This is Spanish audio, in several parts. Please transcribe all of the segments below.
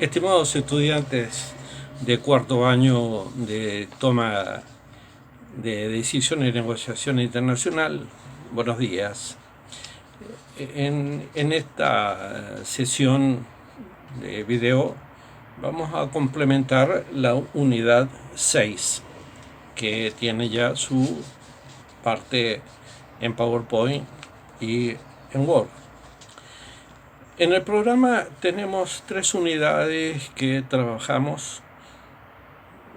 Estimados estudiantes de cuarto año de toma de decisión y negociación internacional, buenos días. En esta sesión de video vamos a complementar la unidad 6, que tiene ya su parte en PowerPoint y en Word. En el programa tenemos 3 unidades que trabajamos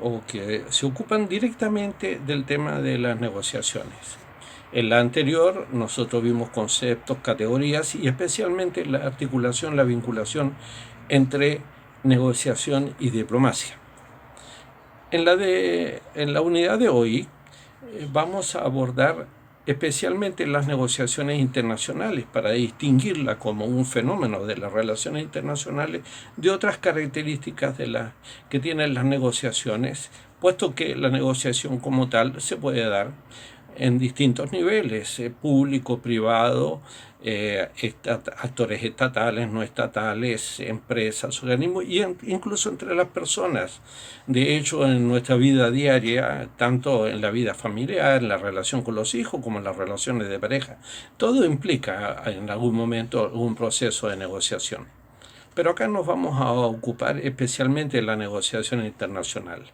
o que se ocupan directamente del tema de las negociaciones. En la anterior nosotros vimos conceptos, categorías y especialmente la articulación, la vinculación entre negociación y diplomacia. En la unidad de hoy vamos a abordar especialmente las negociaciones internacionales para distinguirla como un fenómeno de las relaciones internacionales de otras características que tienen las negociaciones, puesto que la negociación como tal se puede dar en distintos niveles, público, privado, actores estatales, no estatales, empresas, organismos y incluso entre las personas. De hecho, en nuestra vida diaria, tanto en la vida familiar, en la relación con los hijos, como en las relaciones de pareja, todo implica en algún momento un proceso de negociación. Pero acá nos vamos a ocupar especialmente de la negociación internacional.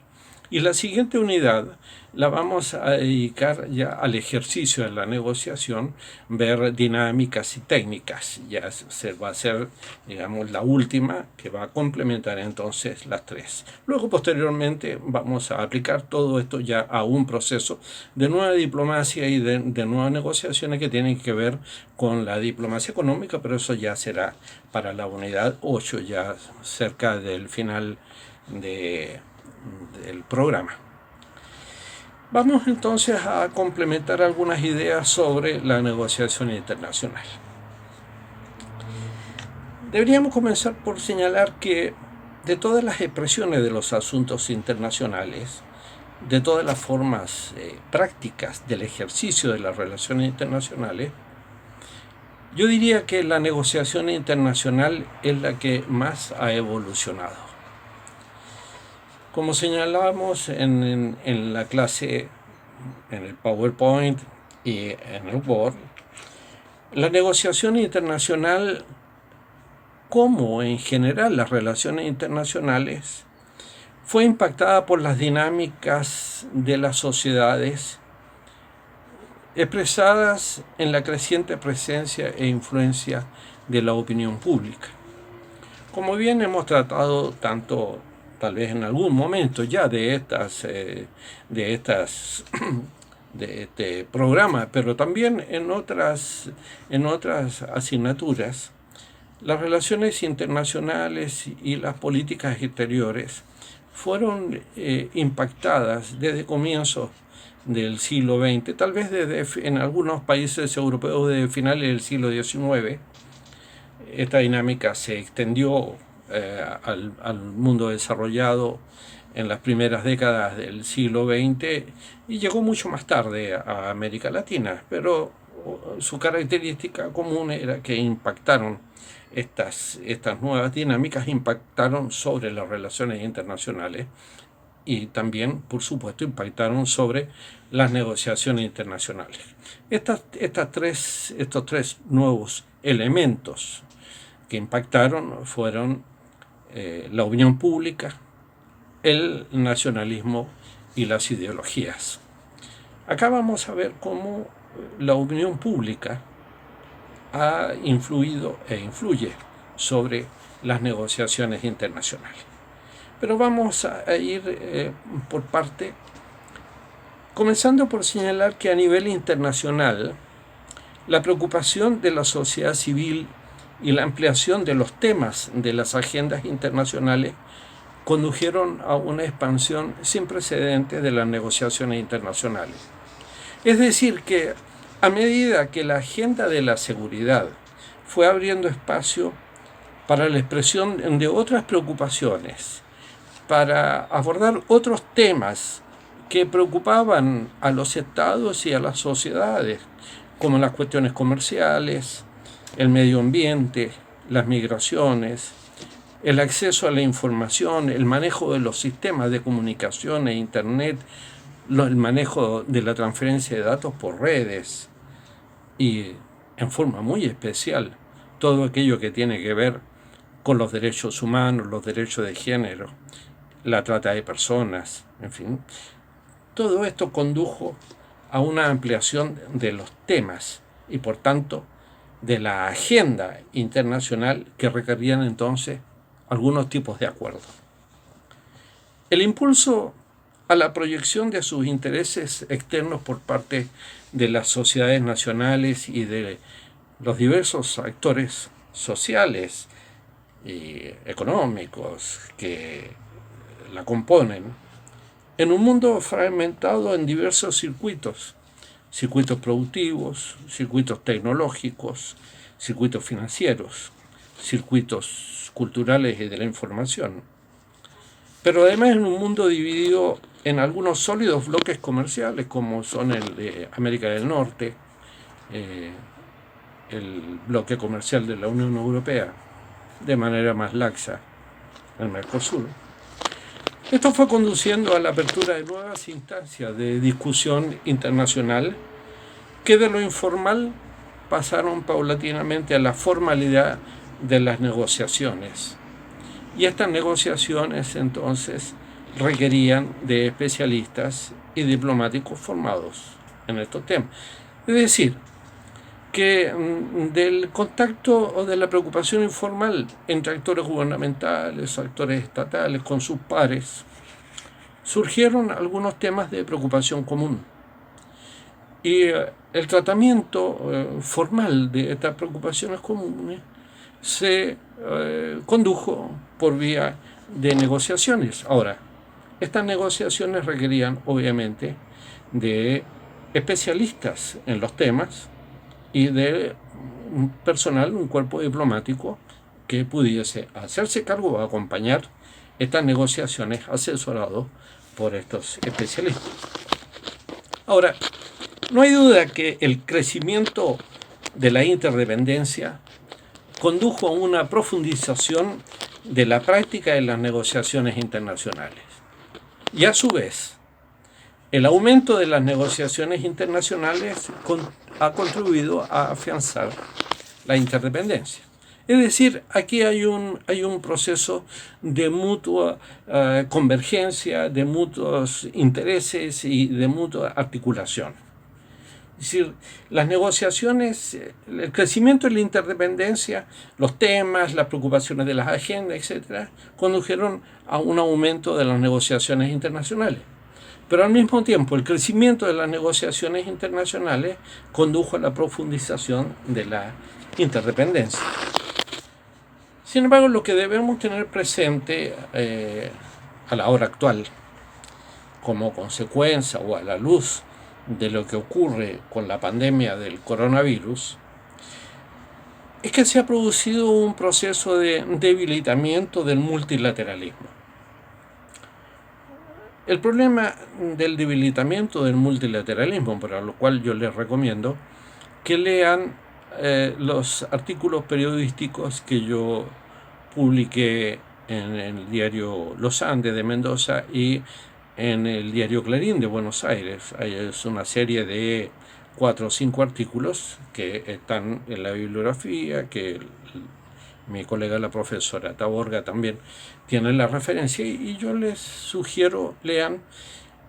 Y la siguiente unidad la vamos a dedicar ya al ejercicio de la negociación, ver dinámicas y técnicas. Ya se va a ser, digamos, la última que va a complementar entonces las 3. Luego, posteriormente, vamos a aplicar todo esto ya a un proceso de nueva diplomacia y de nuevas negociaciones que tienen que ver con la diplomacia económica, pero eso ya será para la unidad 8, ya cerca del final del programa. Vamos entonces a complementar algunas ideas sobre la negociación internacional. Deberíamos comenzar por señalar que de todas las expresiones de los asuntos internacionales, de todas las formas prácticas del ejercicio de las relaciones internacionales, yo diría que la negociación internacional es la que más ha evolucionado. Como señalábamos en la clase, en el PowerPoint y en el Word, la negociación internacional, como en general las relaciones internacionales, fue impactada por las dinámicas de las sociedades expresadas en la creciente presencia e influencia de la opinión pública. Como bien hemos tratado tanto tal vez en algún momento ya de este programa, pero también en otras asignaturas, las relaciones internacionales y las políticas exteriores fueron impactadas desde comienzos del siglo XX, tal vez en algunos países europeos desde finales del siglo XIX. Esta dinámica se extendió al mundo desarrollado en las primeras décadas del siglo XX y llegó mucho más tarde a América Latina, pero su característica común era que impactaron estas nuevas dinámicas, impactaron sobre las relaciones internacionales y también, por supuesto, impactaron sobre las negociaciones internacionales. Estos tres nuevos elementos que impactaron fueron la opinión pública, el nacionalismo y las ideologías. Acá vamos a ver cómo la opinión pública ha influido e influye sobre las negociaciones internacionales. Pero vamos a ir por parte, comenzando por señalar que a nivel internacional, la preocupación de la sociedad civil y la ampliación de los temas de las agendas internacionales condujeron a una expansión sin precedentes de las negociaciones internacionales. Es decir, que a medida que la agenda de la seguridad fue abriendo espacio para la expresión de otras preocupaciones, para abordar otros temas que preocupaban a los estados y a las sociedades, como las cuestiones comerciales, el medio ambiente, las migraciones, el acceso a la información, el manejo de los sistemas de comunicaciones, Internet, el manejo de la transferencia de datos por redes y en forma muy especial todo aquello que tiene que ver con los derechos humanos, los derechos de género, la trata de personas, en fin. Todo esto condujo a una ampliación de los temas y por tanto de la agenda internacional que requerían entonces algunos tipos de acuerdos. El impulso a la proyección de sus intereses externos por parte de las sociedades nacionales y de los diversos actores sociales y económicos que la componen, en un mundo fragmentado en diversos circuitos productivos, circuitos tecnológicos, circuitos financieros, circuitos culturales y de la información. Pero además en un mundo dividido en algunos sólidos bloques comerciales, como son el de América del Norte, el bloque comercial de la Unión Europea, de manera más laxa el Mercosur. Esto fue conduciendo a la apertura de nuevas instancias de discusión internacional que de lo informal pasaron paulatinamente a la formalidad de las negociaciones. Y estas negociaciones entonces requerían de especialistas y diplomáticos formados en estos temas. Es decir, que del contacto o de la preocupación informal entre actores gubernamentales, actores estatales, con sus pares, surgieron algunos temas de preocupación común. Y el tratamiento formal de estas preocupaciones comunes se condujo por vía de negociaciones. Ahora, estas negociaciones requerían obviamente de especialistas en los temas y de un personal, un cuerpo diplomático que pudiese hacerse cargo o acompañar estas negociaciones asesorado por estos especialistas. Ahora, no hay duda que el crecimiento de la interdependencia condujo a una profundización de la práctica de las negociaciones internacionales. Y a su vez, el aumento de las negociaciones internacionales ha contribuido a afianzar la interdependencia. Es decir, aquí hay un proceso de mutua convergencia, de mutuos intereses y de mutua articulación. Es decir, las negociaciones, el crecimiento de la interdependencia, los temas, las preocupaciones de las agendas, etc., condujeron a un aumento de las negociaciones internacionales. Pero al mismo tiempo, el crecimiento de las negociaciones internacionales condujo a la profundización de la interdependencia. Sin embargo, lo que debemos tener presente a la hora actual, como consecuencia o a la luz de lo que ocurre con la pandemia del coronavirus, es que se ha producido un proceso de debilitamiento del multilateralismo. El problema del debilitamiento del multilateralismo, para lo cual yo les recomiendo que lean los artículos periodísticos que yo publiqué en el diario Los Andes de Mendoza y en el diario Clarín de Buenos Aires. Es una serie de 4 o 5 artículos que están en la bibliografía, que mi colega la profesora Taborga también tiene la referencia, y yo les sugiero lean,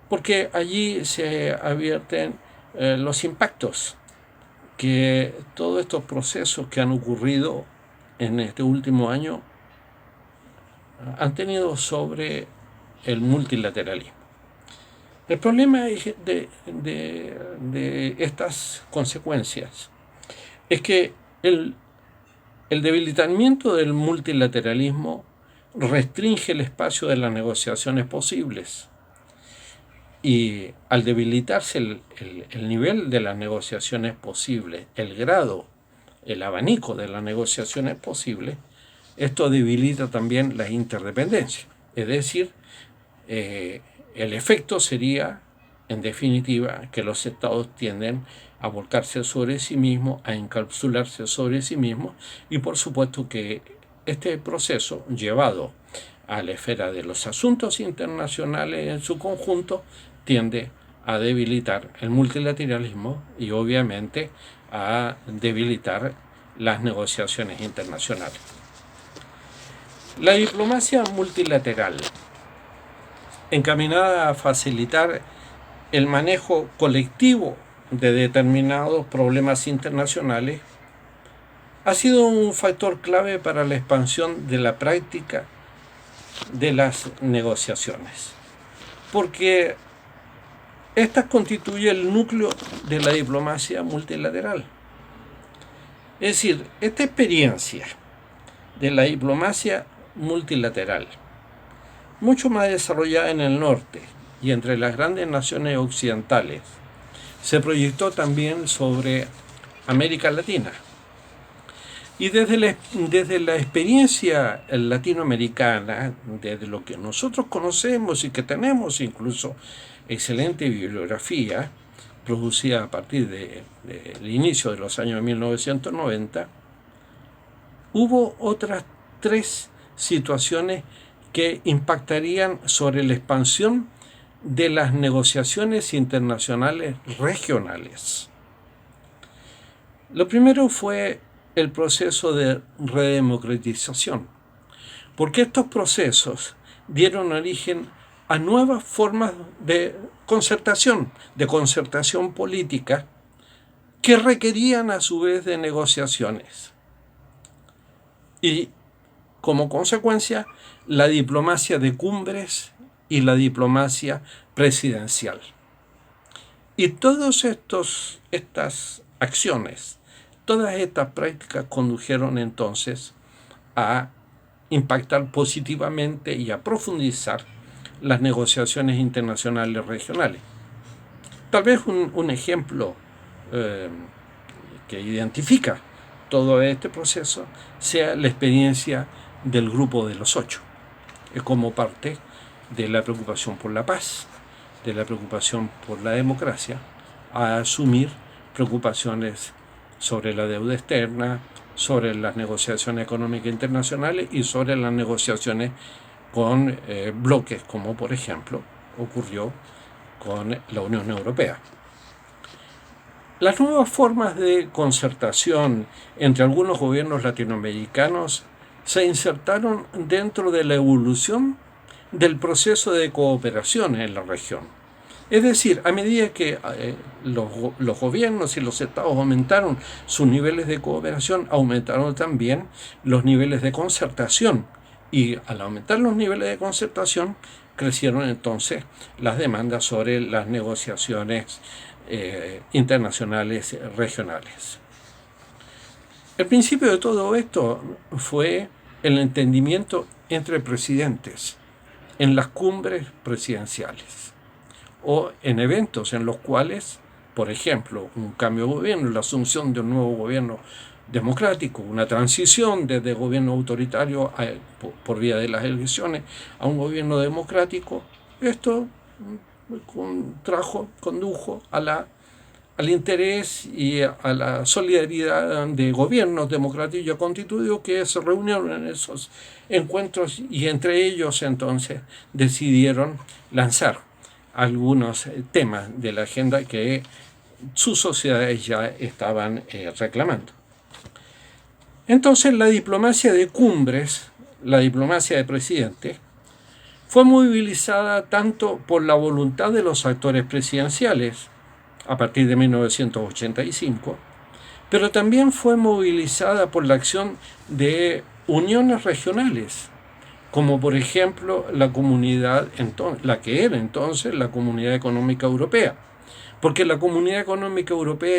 porque allí se advierten los impactos que todos estos procesos que han ocurrido en este último año han tenido sobre el multilateralismo. El problema de estas consecuencias es que el debilitamiento del multilateralismo restringe el espacio de las negociaciones posibles. Y al debilitarse el nivel de las negociaciones posibles, el grado, el abanico de las negociaciones posibles, esto debilita también la interdependencia. Es decir, el efecto sería, en definitiva, que los estados tienden a volcarse sobre sí mismos, a encapsularse sobre sí mismos, y por supuesto que este proceso llevado a la esfera de los asuntos internacionales en su conjunto tiende a debilitar el multilateralismo y obviamente a debilitar las negociaciones internacionales. La diplomacia multilateral, encaminada a facilitar el manejo colectivo de determinados problemas internacionales, ha sido un factor clave para la expansión de la práctica de las negociaciones, porque esta constituye el núcleo de la diplomacia multilateral. Es decir, esta experiencia de la diplomacia multilateral, mucho más desarrollada en el norte y entre las grandes naciones occidentales, se proyectó también sobre América Latina. Y desde la experiencia latinoamericana, desde lo que nosotros conocemos y que tenemos incluso excelente bibliografía, producida a partir del inicio de los años 1990, hubo otras 3 situaciones que impactarían sobre la expansión de las negociaciones internacionales regionales. Lo primero fue el proceso de redemocratización, porque estos procesos dieron origen a nuevas formas de concertación política, que requerían a su vez de negociaciones. Y como consecuencia, la diplomacia de cumbres y la diplomacia presidencial. Y todas estas acciones, todas estas prácticas condujeron entonces a impactar positivamente y a profundizar las negociaciones internacionales regionales. Tal vez un ejemplo que identifica todo este proceso sea la experiencia del Grupo de los 8, como parte de la preocupación por la paz, de la preocupación por la democracia, a asumir preocupaciones sobre la deuda externa, sobre las negociaciones económicas internacionales y sobre las negociaciones con bloques, como por ejemplo ocurrió con la Unión Europea. Las nuevas formas de concertación entre algunos gobiernos latinoamericanos se insertaron dentro de la evolución del proceso de cooperación en la región. Es decir, a medida que los gobiernos y los estados aumentaron sus niveles de cooperación, aumentaron también los niveles de concertación. Y al aumentar los niveles de concertación, crecieron entonces las demandas sobre las negociaciones internacionales regionales. El principio de todo esto fue el entendimiento entre presidentes en las cumbres presidenciales o en eventos en los cuales, por ejemplo, un cambio de gobierno, la asunción de un nuevo gobierno democrático, una transición desde gobierno autoritario por vía de las elecciones a un gobierno democrático, esto condujo al interés y a la solidaridad de gobiernos democráticos ya constituidos que se reunieron en esos encuentros y entre ellos entonces decidieron lanzar algunos temas de la agenda que sus sociedades ya estaban reclamando. Entonces la diplomacia de cumbres, la diplomacia de presidentes, fue movilizada tanto por la voluntad de los actores presidenciales a partir de 1985, pero también fue movilizada por la acción de uniones regionales, como por ejemplo la que era entonces la Comunidad Económica Europea, porque la Comunidad Económica Europea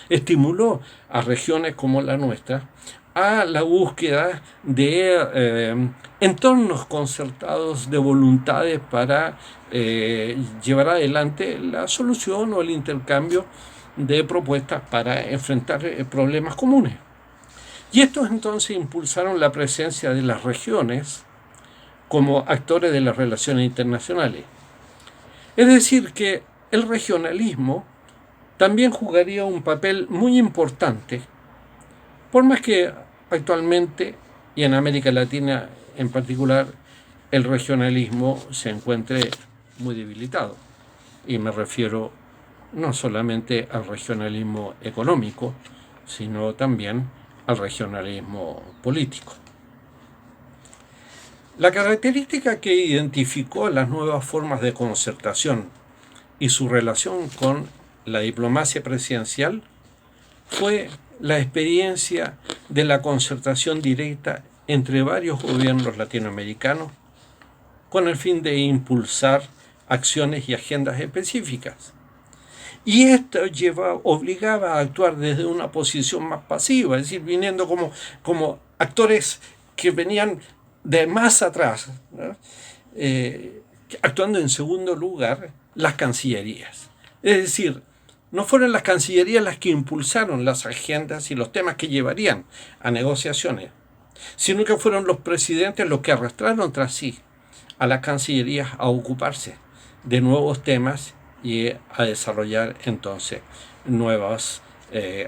estimuló a regiones como la nuestra a la búsqueda de entornos concertados de voluntades para llevar adelante la solución o el intercambio de propuestas para enfrentar problemas comunes. Y estos entonces impulsaron la presencia de las regiones como actores de las relaciones internacionales. Es decir, que el regionalismo también jugaría un papel muy importante, por más que actualmente y en América Latina en particular el regionalismo se encuentre muy debilitado. Y me refiero no solamente al regionalismo económico, sino también al regionalismo político. La característica que identificó las nuevas formas de concertación y su relación con la diplomacia presidencial fue la experiencia de la concertación directa entre varios gobiernos latinoamericanos con el fin de impulsar acciones y agendas específicas. Y esto obligaba a actuar desde una posición más pasiva, es decir, viniendo como actores que venían de más atrás, ¿no? Actuando en segundo lugar las cancillerías. Es decir, no fueron las cancillerías las que impulsaron las agendas y los temas que llevarían a negociaciones, sino que fueron los presidentes los que arrastraron tras sí a las cancillerías a ocuparse de nuevos temas y a desarrollar entonces nuevas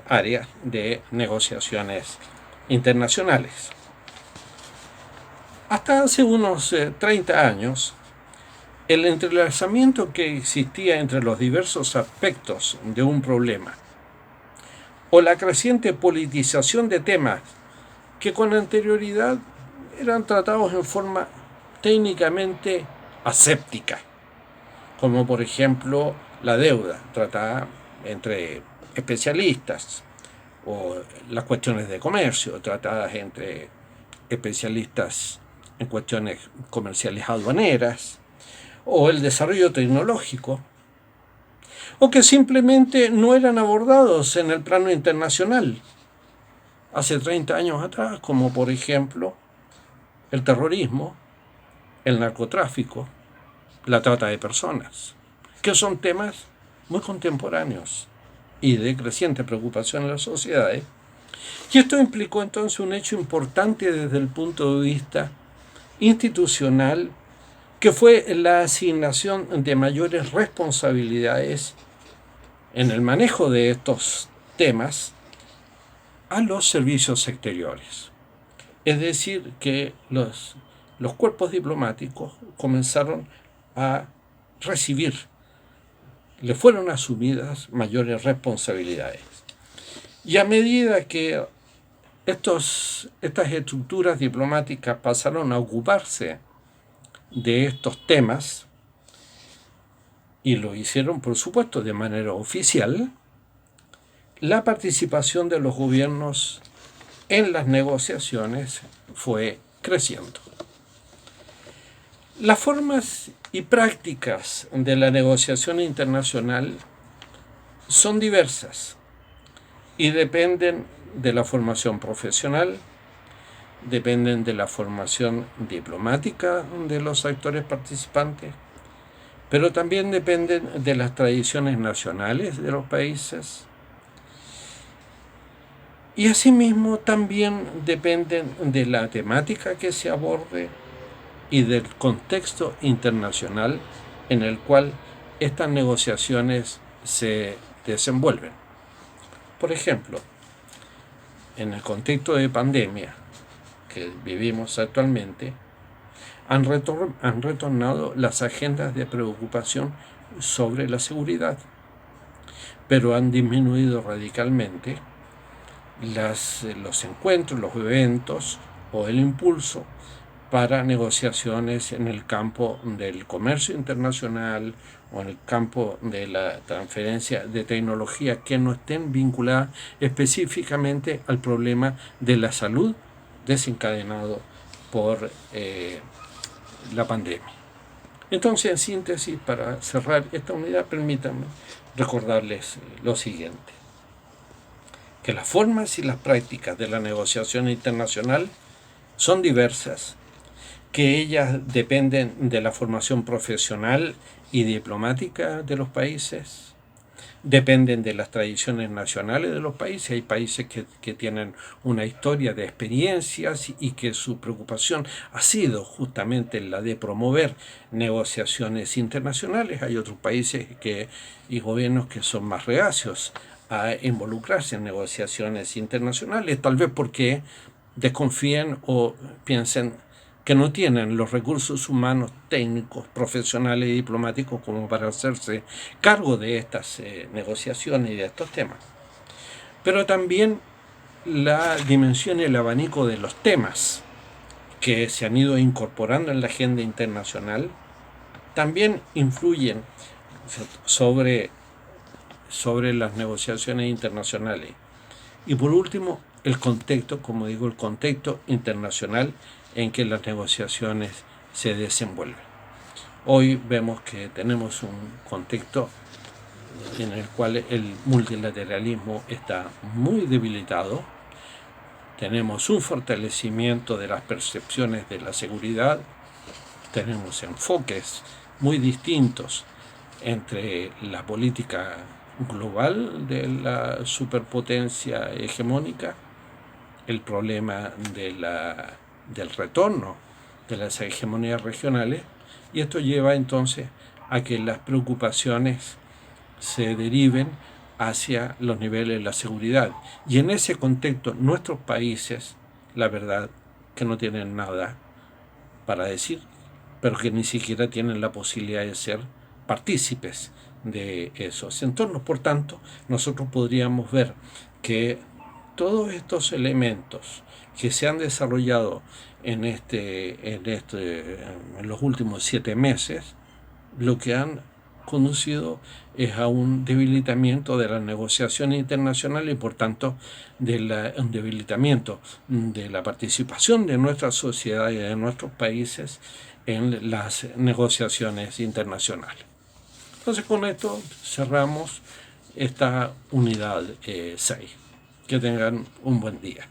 áreas de negociaciones internacionales. Hasta hace unos 30 años, el entrelazamiento que existía entre los diversos aspectos de un problema o la creciente politización de temas que con anterioridad eran tratados en forma técnicamente aséptica, como por ejemplo la deuda tratada entre especialistas, o las cuestiones de comercio tratadas entre especialistas en cuestiones comerciales aduaneras, o el desarrollo tecnológico, o que simplemente no eran abordados en el plano internacional hace 30 años atrás, como por ejemplo el terrorismo, el narcotráfico, la trata de personas, que son temas muy contemporáneos y de creciente preocupación en las sociedades. Y esto implicó entonces un hecho importante desde el punto de vista institucional, que fue la asignación de mayores responsabilidades en el manejo de estos temas a los servicios exteriores. Es decir, que los cuerpos diplomáticos comenzaron a recibir, le fueron asumidas mayores responsabilidades. Y a medida que estas estructuras diplomáticas pasaron a ocuparse de estos temas, y lo hicieron por supuesto de manera oficial, la participación de los gobiernos en las negociaciones fue creciendo. Las formas y prácticas de la negociación internacional son diversas y dependen de la formación profesional, dependen de la formación diplomática de los actores participantes, pero también dependen de las tradiciones nacionales de los países, y asimismo también dependen de la temática que se aborde y del contexto internacional en el cual estas negociaciones se desenvuelven. Por ejemplo, en el contexto de pandemia que vivimos actualmente, han retornado las agendas de preocupación sobre la seguridad, pero han disminuido radicalmente los encuentros, los eventos o el impulso para negociaciones en el campo del comercio internacional o en el campo de la transferencia de tecnología que no estén vinculadas específicamente al problema de la salud desencadenado por la pandemia. Entonces, en síntesis, para cerrar esta unidad, permítanme recordarles lo siguiente: que las formas y las prácticas de la negociación internacional son diversas, que ellas dependen de la formación profesional y diplomática de los países, dependen de las tradiciones nacionales de los países. Hay países que tienen una historia de experiencias y que su preocupación ha sido justamente la de promover negociaciones internacionales. Hay otros países y gobiernos que son más reacios a involucrarse en negociaciones internacionales, tal vez porque desconfíen o piensen que no tienen los recursos humanos, técnicos, profesionales y diplomáticos como para hacerse cargo de estas negociaciones y de estos temas. Pero también la dimensión y el abanico de los temas que se han ido incorporando en la agenda internacional también influyen sobre las negociaciones internacionales. Y por último, el contexto, como digo, el contexto internacional en que las negociaciones se desenvuelven. Hoy vemos que tenemos un contexto en el cual el multilateralismo está muy debilitado. Tenemos un fortalecimiento de las percepciones de la seguridad, tenemos enfoques muy distintos entre la política global de la superpotencia hegemónica, el problema del retorno de las hegemonías regionales, y esto lleva entonces a que las preocupaciones se deriven hacia los niveles de la seguridad. Y en ese contexto, nuestros países, la verdad, que no tienen nada para decir, pero que ni siquiera tienen la posibilidad de ser partícipes de esos entornos. Por tanto, nosotros podríamos ver que todos estos elementos que se han desarrollado en los últimos 7 meses, lo que han conducido es a un debilitamiento de las negociaciones internacionales y por tanto un debilitamiento de la participación de nuestra sociedad y de nuestros países en las negociaciones internacionales. Entonces con esto cerramos esta unidad 6. Que tengan un buen día.